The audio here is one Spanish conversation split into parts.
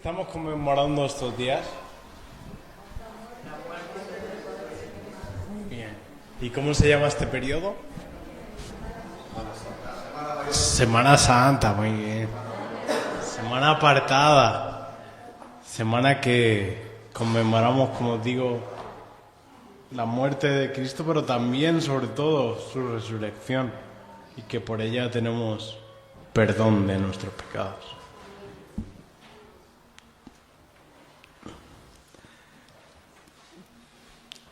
estamos conmemorando estos días? Bien. ¿Y cómo se llama este periodo? Semana Santa, muy bien. Semana apartada. Semana que conmemoramos, como os digo, la muerte de Cristo, pero también, sobre todo, su resurrección. Y que por ella tenemos perdón de nuestros pecados.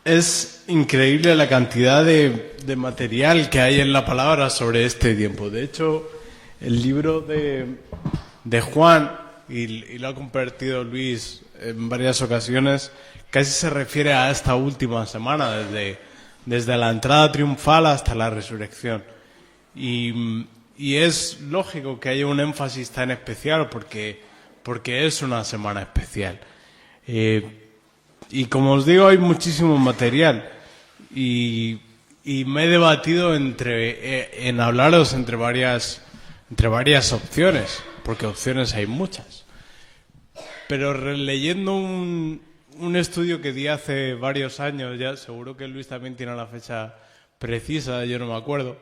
Es increíble la cantidad de material que hay en la palabra sobre este tiempo. De hecho, el libro de Juan, y lo ha compartido Luis en varias ocasiones, casi se refiere a esta última semana, desde la entrada triunfal hasta la resurrección. Y es lógico que haya un énfasis tan especial porque es una semana especial. Y como os digo, hay muchísimo material y me he debatido en hablaros entre varias opciones, porque opciones hay muchas. Pero releyendo un estudio que di hace varios años, ya seguro que Luis también tiene la fecha precisa, yo no me acuerdo,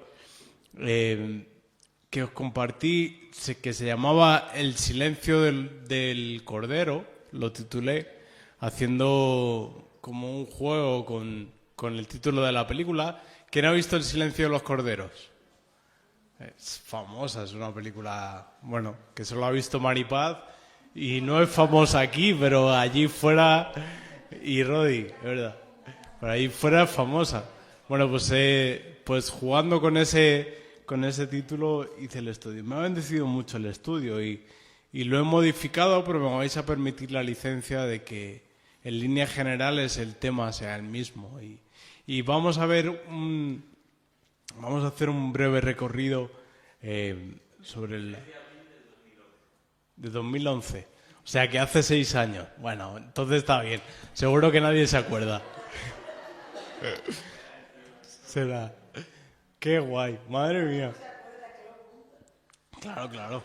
que os compartí, que se llamaba El silencio del Cordero, lo titulé, haciendo como un juego con el título de la película. ¿Quién ha visto El silencio de los corderos? Es famosa, es una película, bueno, que solo ha visto Maripaz y no es famosa aquí, pero allí fuera, y Rodi, es verdad, pero ahí fuera es famosa. Bueno, pues jugando con ese título hice el estudio. Me ha bendecido mucho el estudio y lo he modificado, pero me vais a permitir la licencia de que en líneas generales el tema sea el mismo. Y vamos a hacer un breve recorrido sobre de 2011. O sea que hace 6 años. Bueno, entonces está bien. Seguro que nadie se acuerda. Será. Qué guay. Madre mía. Claro, claro.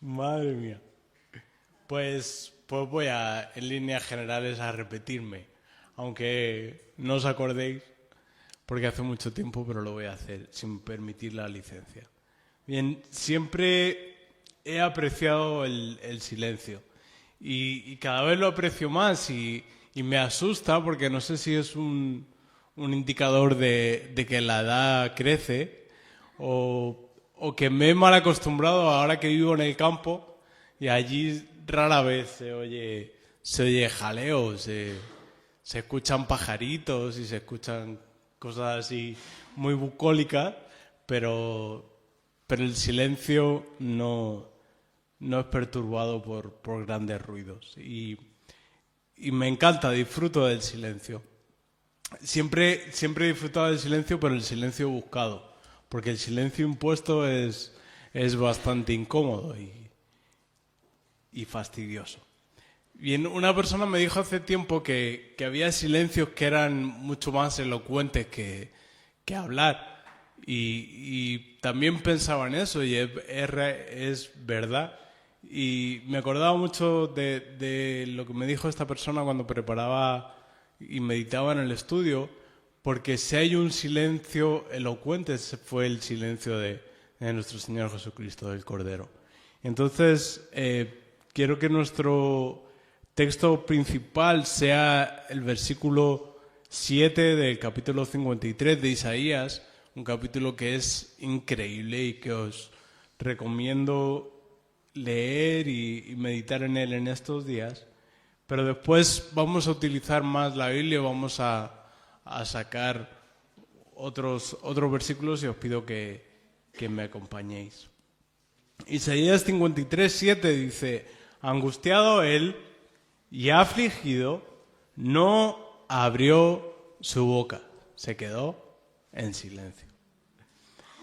Madre mía. Pues voy en líneas generales a repetirme, aunque no os acordéis, porque hace mucho tiempo, pero lo voy a hacer sin permitir la licencia. Bien, siempre he apreciado el silencio y cada vez lo aprecio más y me asusta porque no sé si es un indicador de que la edad crece o que me he mal acostumbrado ahora que vivo en el campo y allí rara vez se oye jaleo, se escuchan pajaritos y se escuchan cosas así muy bucólicas, pero el silencio no es perturbado por grandes ruidos y me encanta, disfruto del silencio. Siempre he disfrutado del silencio, pero el silencio buscado, porque el silencio impuesto es bastante incómodo y fastidioso. Bien, una persona me dijo hace tiempo que había silencios que eran mucho más elocuentes que hablar. Y también pensaba en eso y es verdad. Y me acordaba mucho de lo que me dijo esta persona cuando preparaba y meditaba en el estudio, porque si hay un silencio elocuente, ese fue el silencio de nuestro Señor Jesucristo, del Cordero. Entonces, quiero que nuestro texto principal sea el versículo 7 del capítulo 53 de Isaías, un capítulo que es increíble y que os recomiendo leer y meditar en él en estos días. Pero después vamos a utilizar más la Biblia, vamos a sacar otros versículos y os pido que me acompañéis. Isaías 53, 7 dice: angustiado él y afligido, no abrió su boca, se quedó en silencio.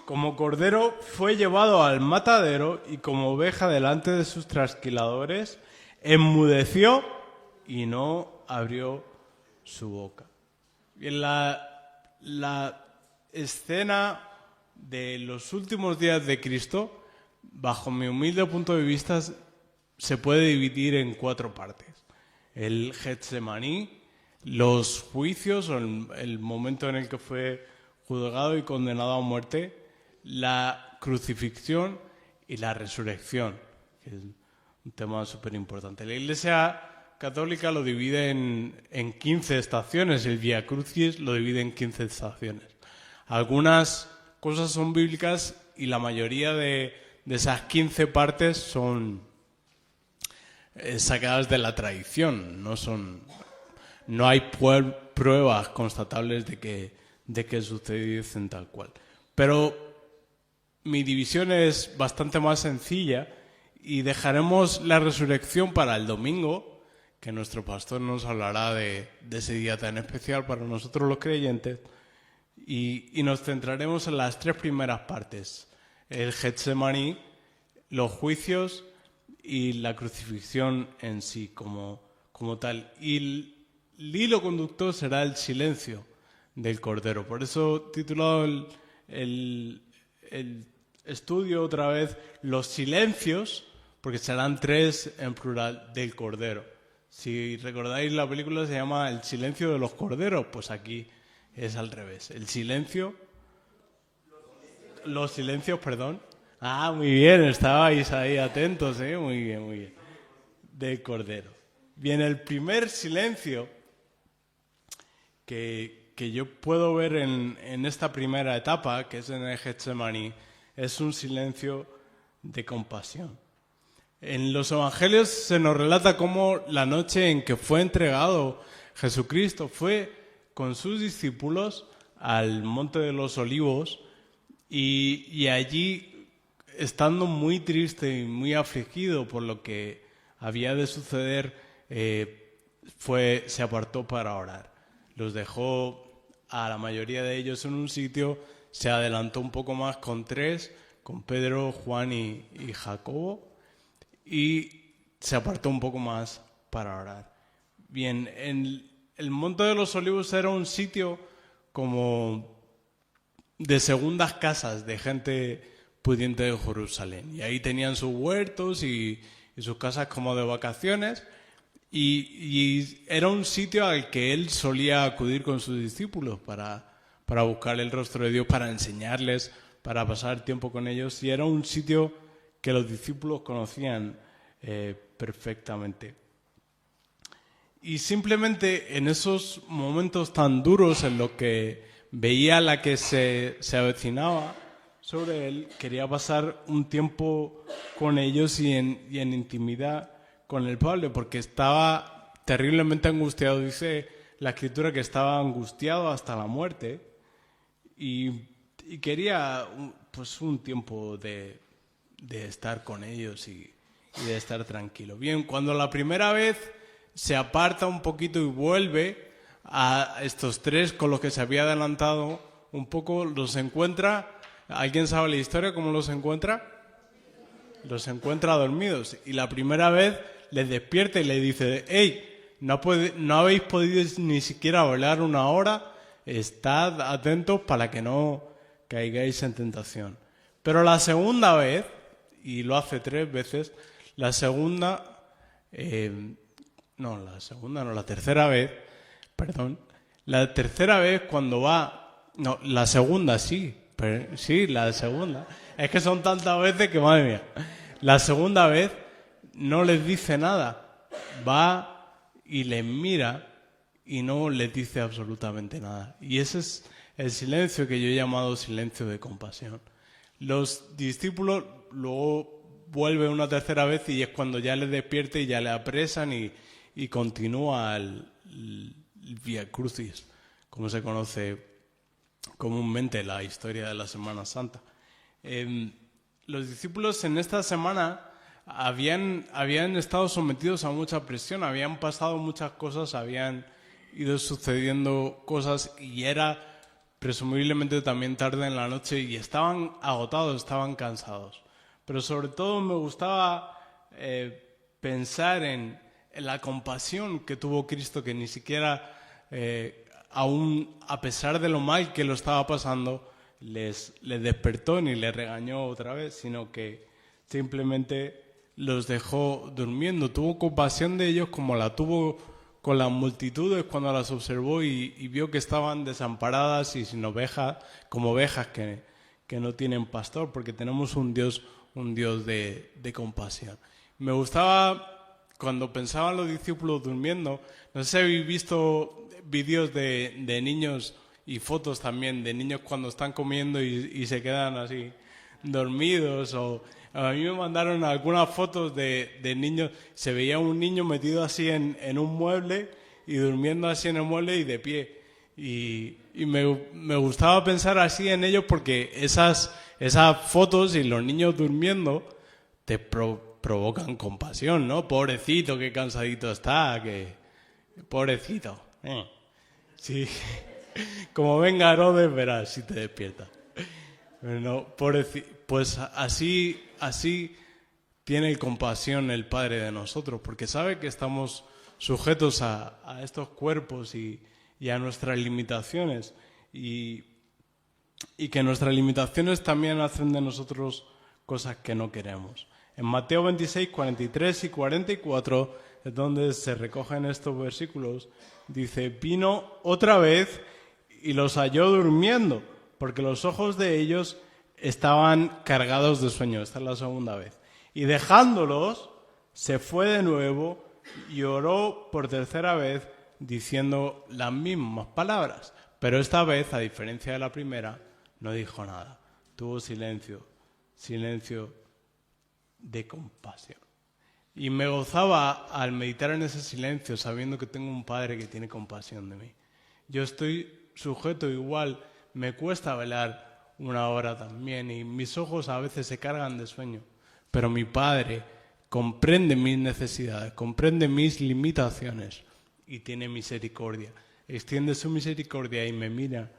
Como cordero fue llevado al matadero y como oveja delante de sus trasquiladores, enmudeció y no abrió su boca. Bien, escena de los últimos días de Cristo, bajo mi humilde punto de vista, se puede dividir en 4 partes. El Getsemaní, los juicios, o el momento en el que fue juzgado y condenado a muerte, la crucifixión y la resurrección, que es un tema súper importante. La Iglesia Católica lo divide en 15 estaciones, el Vía Crucis lo divide en 15 estaciones. Algunas cosas son bíblicas y la mayoría de esas 15 partes son sacadas de la tradición, no hay pruebas constatables de que sucediesen tal cual. Pero mi división es bastante más sencilla y dejaremos la resurrección para el domingo, que nuestro pastor nos hablará de ese día tan especial para nosotros los creyentes, y nos centraremos en las 3 primeras partes: el Getsemaní, los juicios y la crucifixión en sí como tal. Y el hilo conductor será el silencio del Cordero. Por eso he titulado el estudio otra vez Los silencios, porque serán 3 en plural, del Cordero. Si recordáis, la película se llama El silencio de los corderos, pues aquí es al revés. El silencio... Los silencios, perdón. Ah, muy bien, estabais ahí atentos, ¿eh? Muy bien, muy bien. Del Cordero. Bien, el primer silencio que yo puedo ver en esta primera etapa, que es en el Getsemaní, es un silencio de compasión. En los evangelios se nos relata cómo la noche en que fue entregado Jesucristo fue con sus discípulos al Monte de los Olivos y allí, estando muy triste y muy afligido por lo que había de suceder, se apartó para orar. Los dejó a la mayoría de ellos en un sitio, se adelantó un poco más con 3, con Pedro, Juan y Jacobo, y se apartó un poco más para orar. Bien, el Monte de los Olivos era un sitio como de segundas casas de gente pudiente de Jerusalén. Y ahí tenían sus huertos y sus casas como de vacaciones. Y era un sitio al que él solía acudir con sus discípulos para buscar el rostro de Dios, para enseñarles, para pasar tiempo con ellos. Y era un sitio que los discípulos conocían perfectamente. Y simplemente en esos momentos tan duros en los que veía la que se avecinaba sobre él, quería pasar un tiempo con ellos y en intimidad con el Padre, porque estaba terriblemente angustiado. Dice la Escritura que estaba angustiado hasta la muerte y quería pues un tiempo de estar con ellos y de estar tranquilo. Bien, cuando la primera vez se aparta un poquito y vuelve a estos 3 con los que se había adelantado un poco, los encuentra. ¿Alguien sabe la historia cómo los encuentra? Los encuentra dormidos y la primera vez les despierta y le dice: «Hey, no habéis podido ni siquiera velar una hora, estad atentos para que no caigáis en tentación». Pero la segunda vez, y lo hace 3 veces, la tercera vez, perdón, la tercera vez cuando va, no, la segunda sí, la segunda, es que son tantas veces que madre mía, la segunda vez no les dice nada, va y les mira y no les dice absolutamente nada. Y ese es el silencio que yo he llamado silencio de compasión. Los discípulos luego vuelven una tercera vez y es cuando ya les despierta y ya le apresan y continúa el Vía Crucis, como se conoce comúnmente la historia de la Semana Santa. Los discípulos en esta semana habían estado sometidos a mucha presión, habían pasado muchas cosas, habían ido sucediendo cosas y era presumiblemente también tarde en la noche y estaban agotados, estaban cansados. Pero sobre todo me gustaba pensar en la compasión que tuvo Cristo, que ni siquiera aún a pesar de lo mal que lo estaba pasando, les despertó ni les regañó otra vez, sino que simplemente los dejó durmiendo. Tuvo compasión de ellos como la tuvo con las multitudes cuando las observó y vio que estaban desamparadas y sin ovejas, como ovejas que no tienen pastor, porque tenemos un Dios de compasión. Me gustaba cuando pensaban los discípulos durmiendo. No sé si habéis visto vídeos de niños y fotos también de niños cuando están comiendo y se quedan así dormidos. O a mí me mandaron algunas fotos de niños. Se veía un niño metido así en un mueble y durmiendo así en el mueble y de pie. Y me gustaba pensar así en ellos porque esas fotos y los niños durmiendo te provocan compasión, ¿no? Pobrecito, qué cansadito está, pobrecito. Sí. Como venga Herodes, verás si te despierta. No, pues así tiene compasión el Padre de nosotros, porque sabe que estamos sujetos a estos cuerpos y a nuestras limitaciones y que nuestras limitaciones también hacen de nosotros cosas que no queremos. En Mateo 26, 43 y 44 es donde se recogen estos versículos. Dice, vino otra vez y los halló durmiendo, porque los ojos de ellos estaban cargados de sueño. Esta es la segunda vez. Y dejándolos, se fue de nuevo y oró por tercera vez, diciendo las mismas palabras. Pero esta vez, a diferencia de la primera, no dijo nada. Tuvo silencio de compasión. Y me gozaba al meditar en ese silencio, sabiendo que tengo un Padre que tiene compasión de mí. Yo estoy sujeto igual, me cuesta velar una hora también y mis ojos a veces se cargan de sueño, pero mi Padre comprende mis necesidades, comprende mis limitaciones y tiene misericordia. Extiende su misericordia y me mira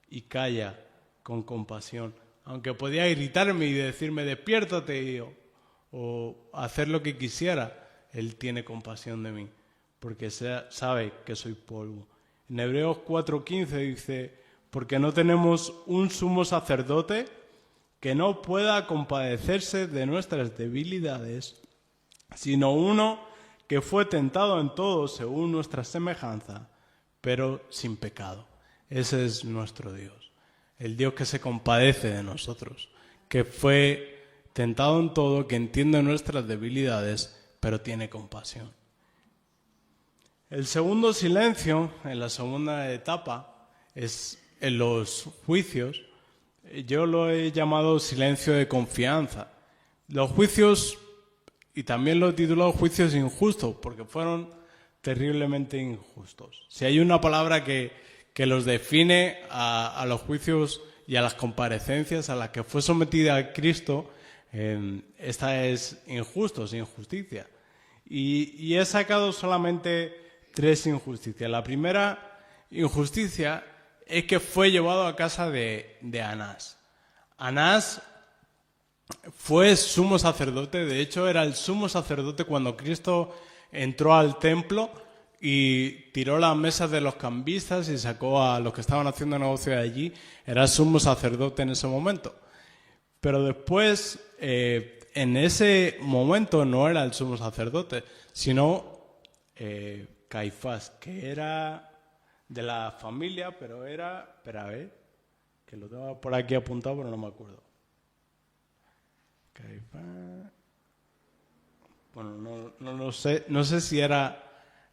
y calla con compasión. Aunque podía gritarme y decirme despiértate o hacer lo que quisiera, Él tiene compasión de mí porque sabe que soy polvo. En Hebreos 4:15 dice, porque no tenemos un sumo sacerdote que no pueda compadecerse de nuestras debilidades, sino uno que fue tentado en todo según nuestra semejanza, pero sin pecado. Ese es nuestro Dios, el Dios que se compadece de nosotros, que fue tentado en todo, que entiende nuestras debilidades, pero tiene compasión. El segundo silencio, en la segunda etapa, es en los juicios. Yo lo he llamado silencio de confianza. Los juicios, y también lo he titulado juicios injustos, porque fueron terriblemente injustos. Si hay una palabra que los define a los juicios y a las comparecencias a las que fue sometida Cristo, esta es injustos, injusticia. Y he sacado solamente 3 injusticias. La primera injusticia es que fue llevado a casa de Anás. Anás fue sumo sacerdote, de hecho era el sumo sacerdote cuando Cristo entró al templo y tiró las mesas de los cambistas y sacó a los que estaban haciendo negocio de allí. Era sumo sacerdote en ese momento. Pero después, en ese momento no era el sumo sacerdote, sino Caifás, que era de la familia, pero era... Espera, a ver, que lo tengo por aquí apuntado, pero no me acuerdo. Caifás... Bueno, no sé si era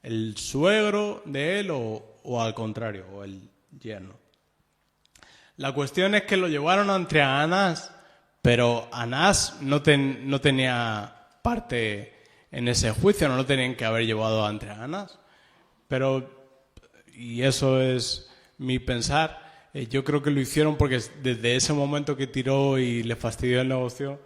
el suegro de él o al contrario, o el yerno. La cuestión es que lo llevaron ante Anás, pero Anás no tenía parte en ese juicio, no lo tenían que haber llevado ante Anás. Pero, y eso es mi pensar, yo creo que lo hicieron porque desde ese momento que tiró y le fastidió el negocio,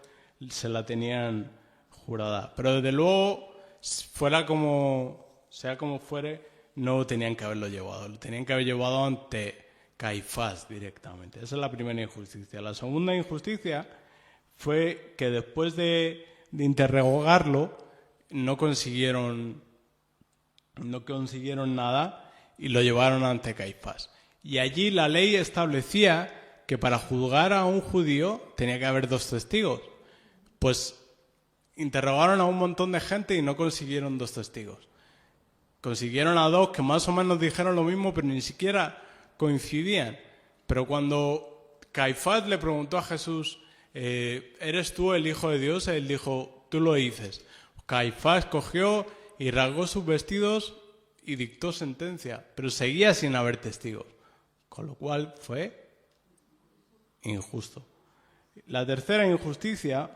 se la tenían jurada. Pero desde luego, sea como fuere, no tenían que haberlo llevado. Lo tenían que haber llevado ante Caifás directamente. Esa es la primera injusticia. La segunda injusticia fue que después de interrogarlo, no consiguieron nada y lo llevaron ante Caifás. Y allí la ley establecía que para juzgar a un judío tenía que haber 2 testigos. Pues interrogaron a un montón de gente y no consiguieron 2 testigos. Consiguieron a 2 que más o menos dijeron lo mismo, pero ni siquiera coincidían. Pero cuando Caifás le preguntó a Jesús, ¿eres tú el Hijo de Dios? Él dijo, tú lo dices. Caifás cogió y rasgó sus vestidos y dictó sentencia, pero seguía sin haber testigos, con lo cual fue injusto. La tercera injusticia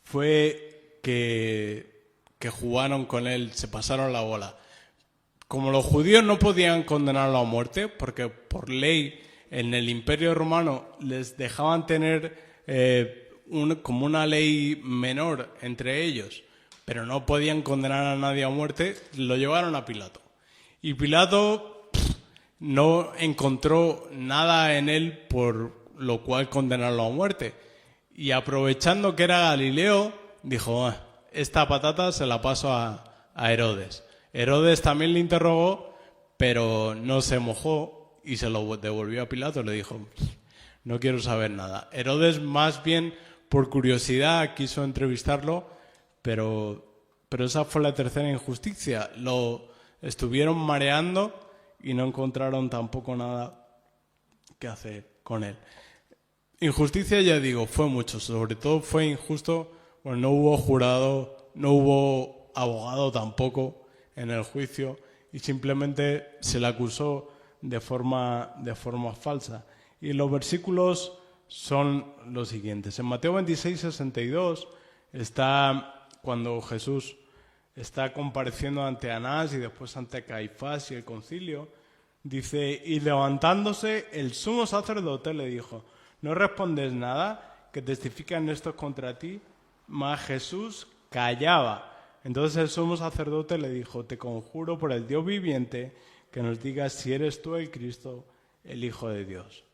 fue que jugaron con él, se pasaron la bola. Como los judíos no podían condenarlo a muerte, porque por ley en el Imperio Romano les dejaban tener como una ley menor entre ellos, pero no podían condenar a nadie a muerte, lo llevaron a Pilato. Y Pilato no encontró nada en él por lo cual condenarlo a muerte. Y aprovechando que era Galileo, dijo, esta patata se la paso a Herodes. Herodes también le interrogó, pero no se mojó y se lo devolvió a Pilato. Le dijo, no quiero saber nada. Herodes más bien por curiosidad quiso entrevistarlo, pero esa fue la tercera injusticia. Lo estuvieron mareando y no encontraron tampoco nada que hacer con él. Injusticia, ya digo, fue mucho. Sobre todo fue injusto, bueno, no hubo jurado, no hubo abogado tampoco en el juicio y simplemente se le acusó de forma falsa. Y los versículos son los siguientes. En Mateo 26, 62 está cuando Jesús está compareciendo ante Anás y después ante Caifás y el concilio. Dice, y levantándose el sumo sacerdote le dijo, ¿no respondes nada que testifican estos contra ti? Mas Jesús callaba. Entonces el sumo sacerdote le dijo, te conjuro por el Dios viviente que nos digas si eres tú el Cristo, el Hijo de Dios.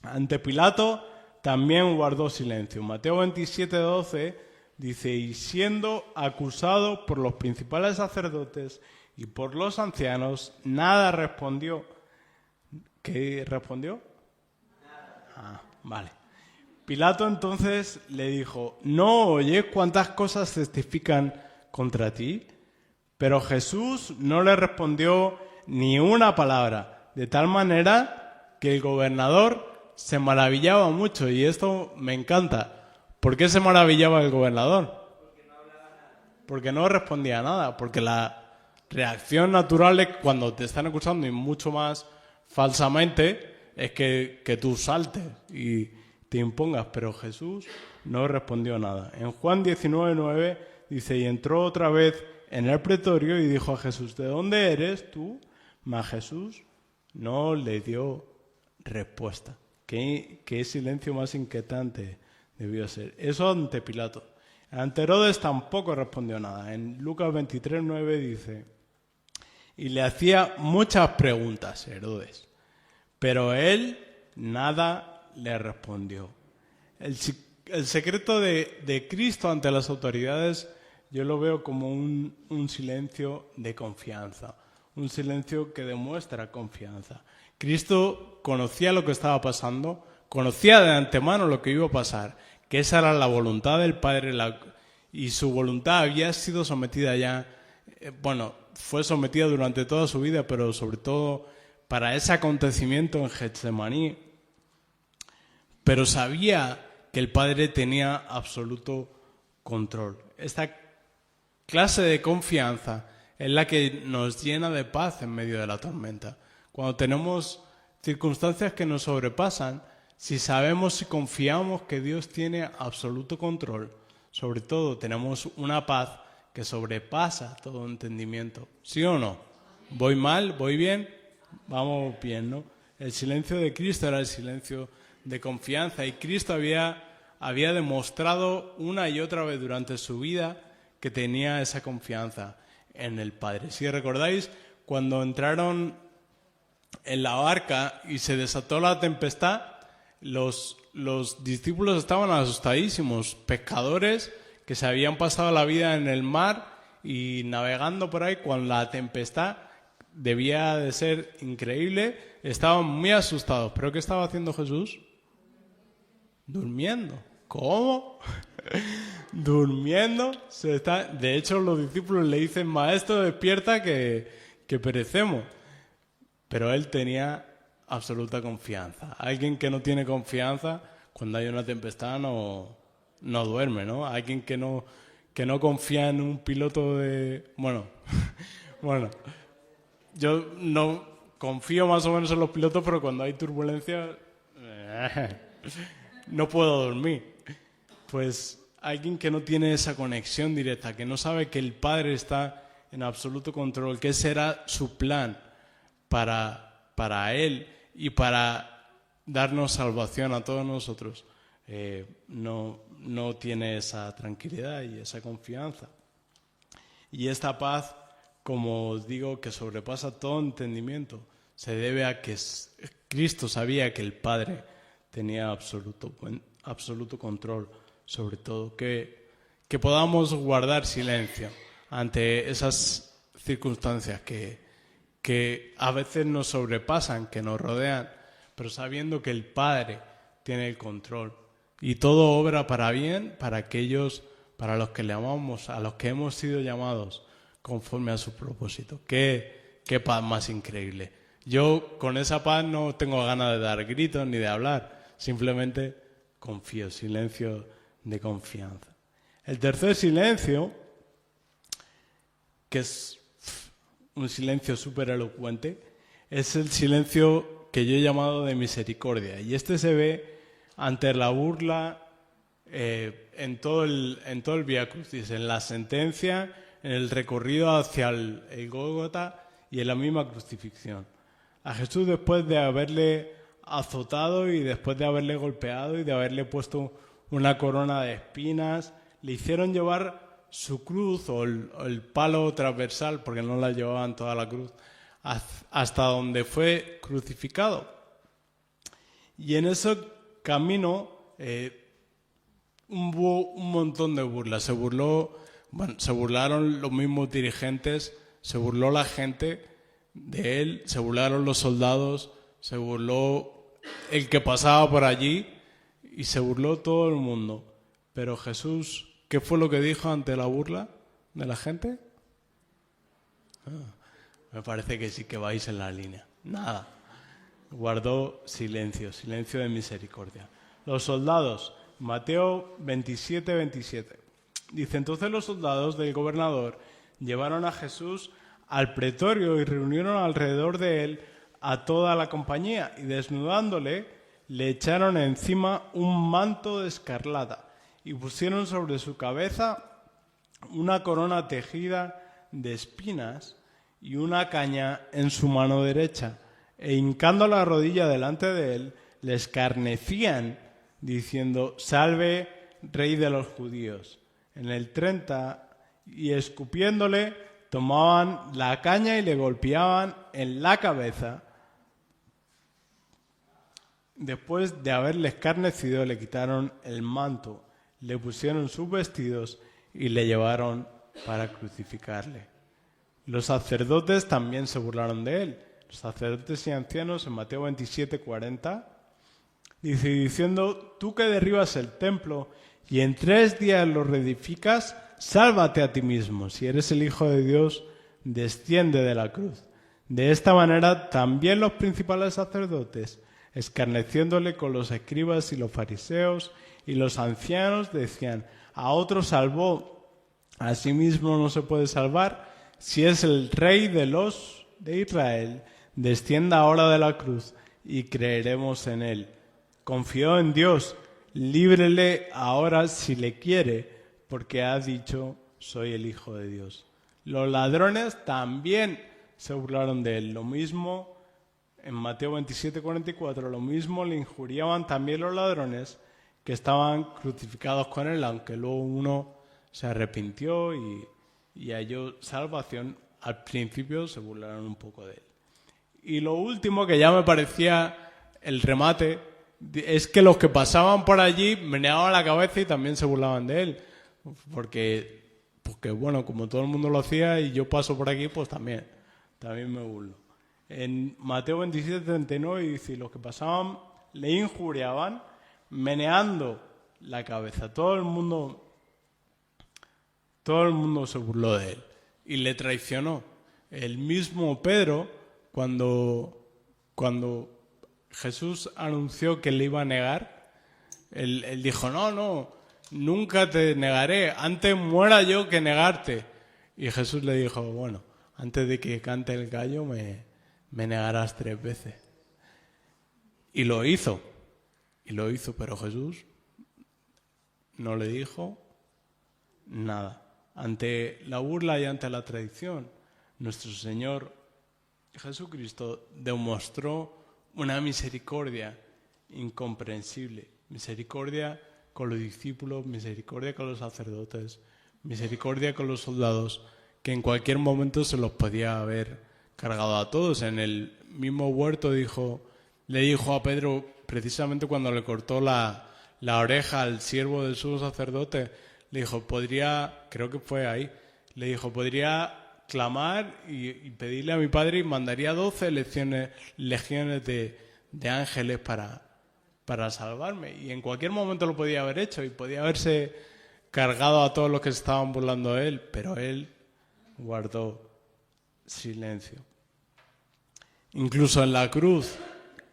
Ante Pilato también guardó silencio. Mateo 27, 12 dice, y siendo acusado por los principales sacerdotes y por los ancianos, nada respondió. ¿Qué respondió? Vale. Pilato entonces le dijo, ¿no oyes cuántas cosas testifican contra ti? Pero Jesús no le respondió ni una palabra, de tal manera que el gobernador se maravillaba mucho, y esto me encanta. ¿Por qué se maravillaba el gobernador? Porque no respondía nada, porque la reacción natural es cuando te están acusando y mucho más falsamente es que tú saltes y te impongas, pero Jesús no respondió nada. En Juan 19, 9 dice, y entró otra vez en el pretorio y dijo a Jesús, ¿de dónde eres tú? Mas Jesús no le dio respuesta. ¿Qué silencio más inquietante debió ser? Eso ante Pilato. Ante Herodes tampoco respondió nada. En Lucas 23, 9 dice, y le hacía muchas preguntas Herodes, pero él nada le respondió. El secreto de Cristo ante las autoridades yo lo veo como un silencio de confianza, un silencio que demuestra confianza. Cristo conocía lo que estaba pasando, conocía de antemano lo que iba a pasar, que esa era la voluntad del Padre y su voluntad había sido sometida ya, fue sometida durante toda su vida, pero sobre todo para ese acontecimiento en Getsemaní. Pero sabía que el Padre tenía absoluto control. Esta clase de confianza es la que nos llena de paz en medio de la tormenta. Cuando tenemos circunstancias que nos sobrepasan, si sabemos y confiamos que Dios tiene absoluto control, sobre todo tenemos una paz que sobrepasa todo entendimiento. ¿Sí o no? ¿Voy mal? ¿Voy bien? Vamos bien, ¿no? El silencio de Cristo era el silencio de confianza y Cristo había demostrado una y otra vez durante su vida que tenía esa confianza en el Padre. Si recordáis, cuando entraron en la barca y se desató la tempestad, los discípulos estaban asustadísimos, pescadores que se habían pasado la vida en el mar y navegando por ahí con la tempestad, debía de ser increíble. Estaban muy asustados. ¿Pero qué estaba haciendo Jesús? Durmiendo. ¿Cómo? Durmiendo. De hecho, los discípulos le dicen, maestro, despierta que perecemos. Pero él tenía absoluta confianza. Alguien que no tiene confianza, cuando hay una tempestad no duerme, ¿no? Alguien que no confía en un piloto de... Bueno, yo no confío más o menos en los pilotos, pero cuando hay turbulencia no puedo dormir. Pues alguien que no tiene esa conexión directa, que no sabe que el Padre está en absoluto control, que ese era su plan para Él y para darnos salvación a todos nosotros, no tiene esa tranquilidad y esa confianza. Y esta paz, como os digo, que sobrepasa todo entendimiento, se debe a que Cristo sabía que el Padre tenía absoluto control sobre todo. Que podamos guardar silencio ante esas circunstancias que a veces nos sobrepasan, que nos rodean, pero sabiendo que el Padre tiene el control. Y todo obra para bien para aquellos, para los que le amamos, a los que hemos sido llamados conforme a su propósito. Qué paz más increíble. Yo con esa paz no tengo ganas de dar gritos ni de hablar, simplemente confío, silencio de confianza. El tercer silencio, que es un silencio súper elocuente, es el silencio que yo he llamado de misericordia. Y este se ve ante la burla en todo el Vía Crucis, en la sentencia, en el recorrido hacia el Gólgota y en la misma crucifixión. A Jesús, después de haberle azotado y después de haberle golpeado y de haberle puesto una corona de espinas, le hicieron llevar su cruz o el palo transversal, porque no la llevaban toda la cruz, hasta donde fue crucificado. Y en ese camino hubo un montón de burlas. Se burlaron los mismos dirigentes, se burló la gente de él, se burlaron los soldados, se burló el que pasaba por allí y se burló todo el mundo. Pero Jesús, ¿qué fue lo que dijo ante la burla de la gente? Me parece que sí que vais en la línea. Nada. Guardó silencio de misericordia. Los soldados, Mateo 27. Dice, entonces los soldados del gobernador llevaron a Jesús al pretorio y reunieron alrededor de él a toda la compañía y desnudándole le echaron encima un manto de escarlata y pusieron sobre su cabeza una corona tejida de espinas y una caña en su mano derecha, e hincando la rodilla delante de él, le escarnecían, diciendo, salve, rey de los judíos. En el 30, y escupiéndole, tomaban la caña y le golpeaban en la cabeza. Después de haberle escarnecido, le quitaron el manto, le pusieron sus vestidos y le llevaron para crucificarle. Los sacerdotes también se burlaron de él. Los sacerdotes y ancianos, en Mateo 27:40, dice, diciendo, tú que derribas el templo y en 3 días lo reedificas, sálvate a ti mismo. Si eres el Hijo de Dios, desciende de la cruz. De esta manera también los principales sacerdotes, escarneciéndole con los escribas y los fariseos y los ancianos, decían, a otro salvó, a sí mismo no se puede salvar. Si es el Rey de Israel, descienda ahora de la cruz y creeremos en él. Confió en Dios, líbrele ahora si le quiere, porque ha dicho, soy el Hijo de Dios. Los ladrones también se burlaron de él. Lo mismo, en Mateo 27:44, lo mismo le injuriaban también los ladrones que estaban crucificados con él, aunque luego uno se arrepintió y halló salvación. Al principio se burlaron un poco de él. Y lo último, que ya me parecía el remate, es que los que pasaban por allí meneaban la cabeza y también se burlaban de él. Porque bueno, como todo el mundo lo hacía y yo paso por aquí, pues también también me burlo. En Mateo 27:39 dice, y los que pasaban le injuriaban, meneando la cabeza. Todo el mundo se burló de él y le traicionó. El mismo Pedro, cuando Jesús anunció que le iba a negar, él dijo, no, nunca te negaré, antes muera yo que negarte. Y Jesús le dijo, bueno, antes de que cante el gallo me negarás 3 veces. Y lo hizo, pero Jesús no le dijo nada. Ante la burla y ante la traición, nuestro Señor Jesucristo demostró una misericordia incomprensible. Misericordia con los discípulos, misericordia con los sacerdotes, misericordia con los soldados, que en cualquier momento se los podía haber cargado a todos. En el mismo huerto le dijo a Pedro, precisamente cuando le cortó la oreja al siervo del sumo sacerdote, le dijo, podría clamar y pedirle a mi padre y mandaría 12 legiones de ángeles para salvarme. Y en cualquier momento lo podía haber hecho y podía haberse cargado a todos los que se estaban burlando de él, pero él guardó silencio. Incluso en la cruz,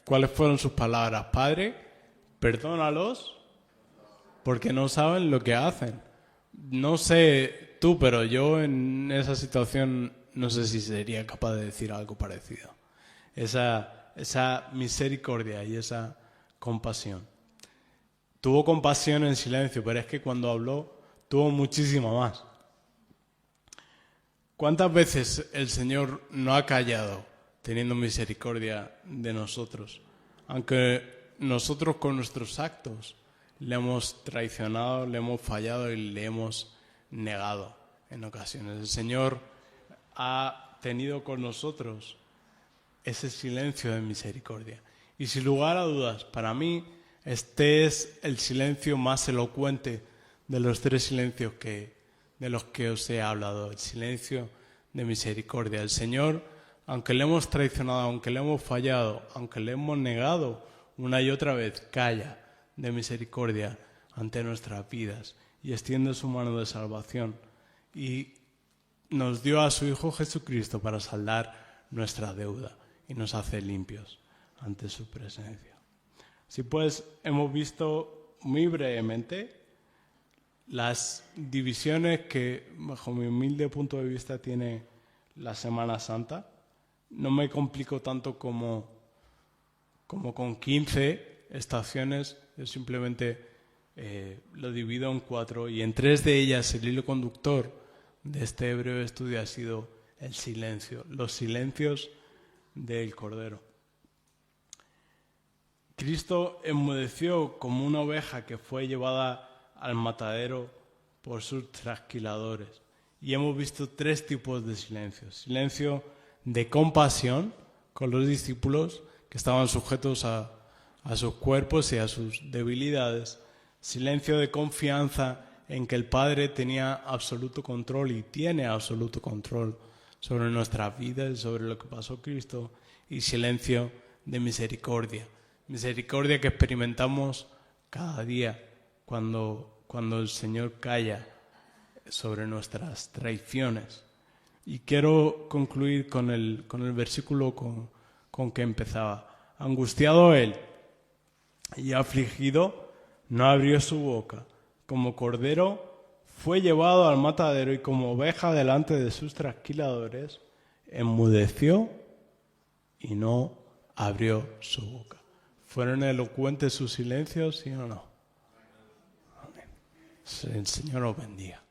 ¿cuáles fueron sus palabras? Padre, perdónalos porque no saben lo que hacen. No sé tú, pero yo en esa situación no sé si sería capaz de decir algo parecido. Esa misericordia y esa compasión. Tuvo compasión en silencio, pero es que cuando habló tuvo muchísimo más. ¿Cuántas veces el Señor no ha callado teniendo misericordia de nosotros? Aunque nosotros con nuestros actos le hemos traicionado, le hemos fallado y le hemos negado en ocasiones. El Señor ha tenido con nosotros ese silencio de misericordia. Y sin lugar a dudas, para mí, este es el silencio más elocuente de los 3 silencios de los que os he hablado. El silencio de misericordia. El Señor, aunque le hemos traicionado, aunque le hemos fallado, aunque le hemos negado una y otra vez, calla de misericordia ante nuestras vidas y extiende su mano de salvación y nos dio a su Hijo Jesucristo para saldar nuestra deuda y nos hace limpios ante su presencia. Así pues, hemos visto muy brevemente las divisiones que, bajo mi humilde punto de vista, tiene la Semana Santa. No me complico tanto como con 15 estaciones. Yo simplemente lo divido en 4 y en 3 de ellas el hilo conductor de este breve estudio ha sido el silencio, los silencios del Cordero. Cristo enmudeció como una oveja que fue llevada al matadero por sus trasquiladores. Y hemos visto 3 tipos de silencios. Silencio de compasión con los discípulos que estaban sujetos a sus cuerpos y a sus debilidades. Silencio de confianza en que el Padre tenía absoluto control y tiene absoluto control sobre nuestras vidas y sobre lo que pasó Cristo. Y silencio de misericordia. Misericordia que experimentamos cada día cuando el Señor calla sobre nuestras traiciones. Y quiero concluir con el versículo con que empezaba. Angustiado él y afligido, no abrió su boca. Como cordero fue llevado al matadero y como oveja delante de sus trasquiladores, enmudeció y no abrió su boca. ¿Fueron elocuentes sus silencios, sí o no? Amén. El Señor os bendiga.